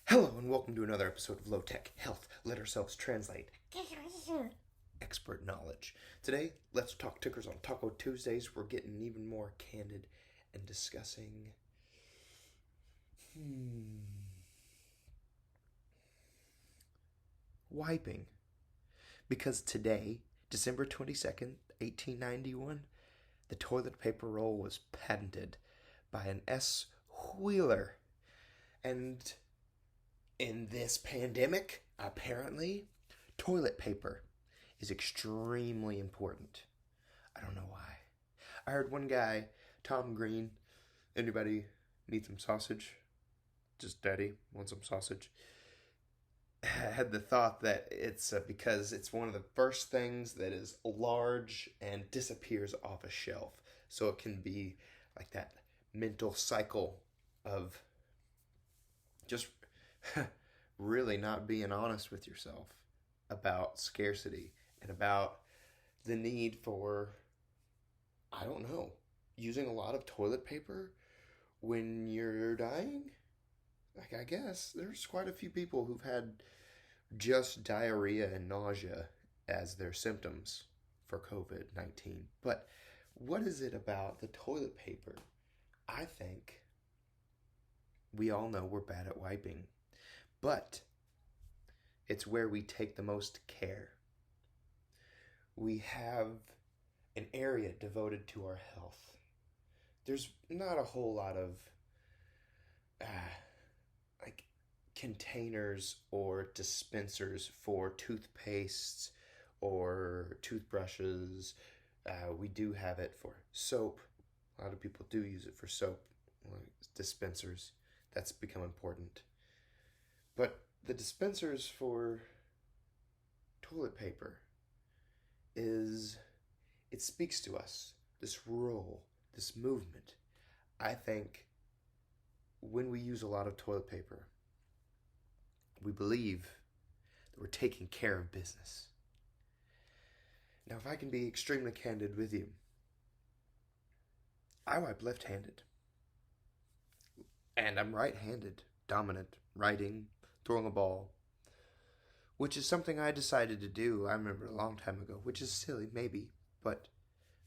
Hello and welcome to another episode of Low Tech Health. Let ourselves translate expert knowledge. Today, let's talk tickers on Taco Tuesdays. We're getting even more candid and discussing wiping. Because today, December 22nd, 1891, the toilet paper roll was patented by an S. Wheeler. And in this pandemic, apparently, toilet paper is extremely important. I don't know why. I heard one guy, Tom Green, anybody need some sausage? Just daddy want some sausage? Had the thought that it's because it's one of the first things that is large and disappears off a shelf. So it can be like that mental cycle of just really not being honest with yourself about scarcity and about the need for, I don't know, using a lot of toilet paper when you're dying. Like, I guess there's quite a few people who've had just diarrhea and nausea as their symptoms for COVID-19. But what is it about the toilet paper? I think we all know we're bad at wiping, but it's where we take the most care. We have an area devoted to our health. There's not a whole lot of like containers or dispensers for toothpastes or toothbrushes. We do have it for soap. A lot of people do use it for soap, like dispensers. That's become important. But the dispensers for toilet paper it speaks to us. This roll, this movement. I think when we use a lot of toilet paper, we believe that we're taking care of business. Now, if I can be extremely candid with you, I wipe left-handed. And I'm right-handed, dominant, writing, throwing a ball, which is something I decided to do, I remember a long time ago, which is silly, maybe, but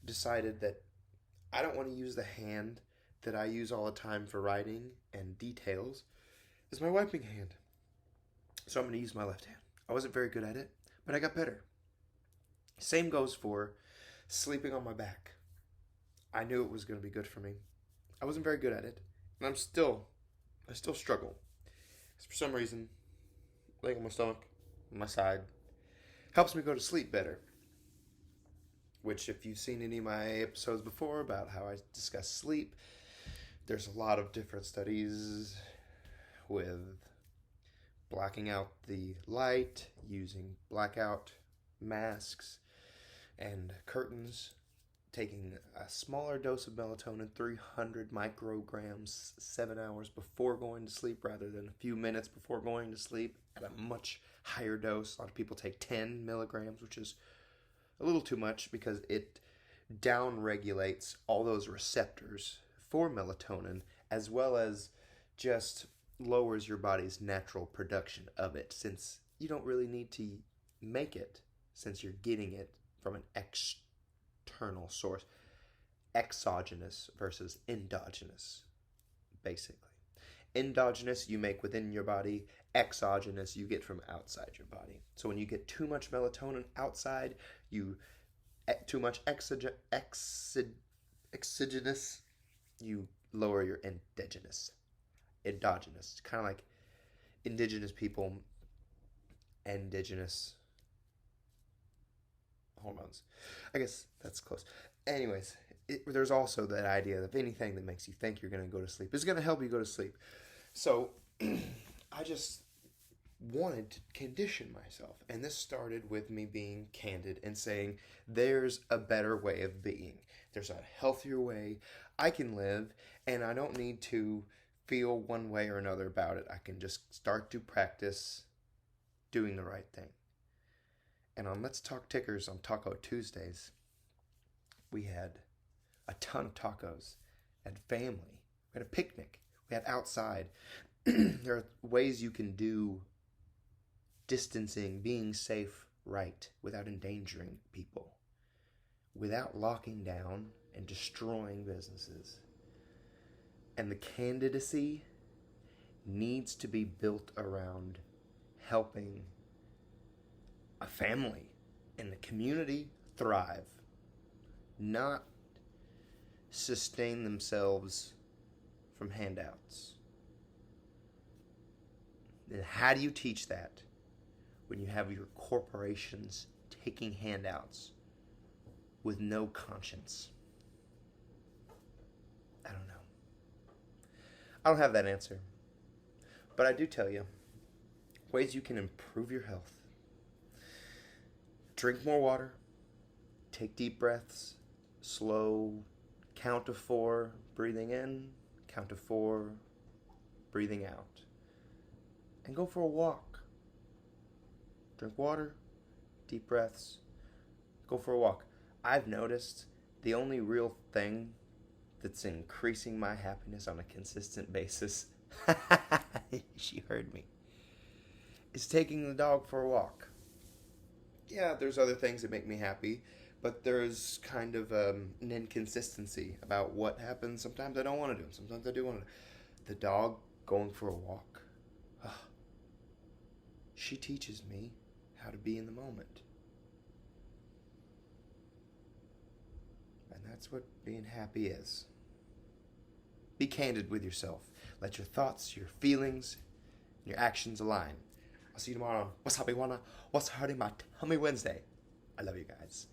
decided that I don't want to use the hand that I use all the time for writing and details as my wiping hand. So I'm going to use my left hand. I wasn't very good at it, but I got better. Same goes for sleeping on my back. I knew it was going to be good for me. I wasn't very good at it, and I still struggle. Because for some reason, laying on my stomach, on my side, helps me go to sleep better. Which, if you've seen any of my episodes before about how I discuss sleep, there's a lot of different studies with blacking out the light, using blackout masks and curtains, taking a smaller dose of melatonin, 300 micrograms, 7 hours before going to sleep rather than a few minutes before going to sleep at a much higher dose. A lot of people take 10 milligrams, which is a little too much because it down-regulates all those receptors for melatonin, as well as just lowers your body's natural production of it, since you don't really need to make it, since you're getting it from an external source. Exogenous versus endogenous, basically. Endogenous you make within your body, exogenous you get from outside your body. So when you get too much melatonin outside, too much exogenous, you lower your endogenous. Kind of like indigenous people, indigenous hormones. I guess that's close. Anyways, there's also that idea of anything that makes you think you're going to go to sleep is going to help you go to sleep. So I just wanted to condition myself. And this started with me being candid and saying there's a better way of being. There's a healthier way I can live, and I don't need to feel one way or another about it. I can just start to practice doing the right thing. And on Let's Talk Tickers on Taco Tuesdays, we had a ton of tacos and family. We had a picnic. We had outside. there are ways you can do distancing, being safe, right, without endangering people, without locking down and destroying businesses. And the candidacy needs to be built around helping a family and the community thrive, not sustain themselves from handouts. And how do you teach that when you have your corporations taking handouts with no conscience? I don't know. I don't have that answer. But I do tell you ways you can improve your health. Drink more water. Take deep breaths. Slow. Count to 4, breathing in. Count to 4, breathing out. And go for a walk. Drink water. Deep breaths. Go for a walk. I've noticed the only real thing that's increasing my happiness on a consistent basis, she heard me, is taking the dog for a walk. Yeah, there's other things that make me happy, but there's kind of an inconsistency about what happens. Sometimes I don't want to do it. Sometimes I do want to. The dog going for a walk, she teaches me how to be in the moment. And that's what being happy is. Be candid with yourself. Let your thoughts, your feelings, and your actions align. I'll see you tomorrow on What's Happy Wanna, What's Hurting My Tummy Wednesday. I love you guys.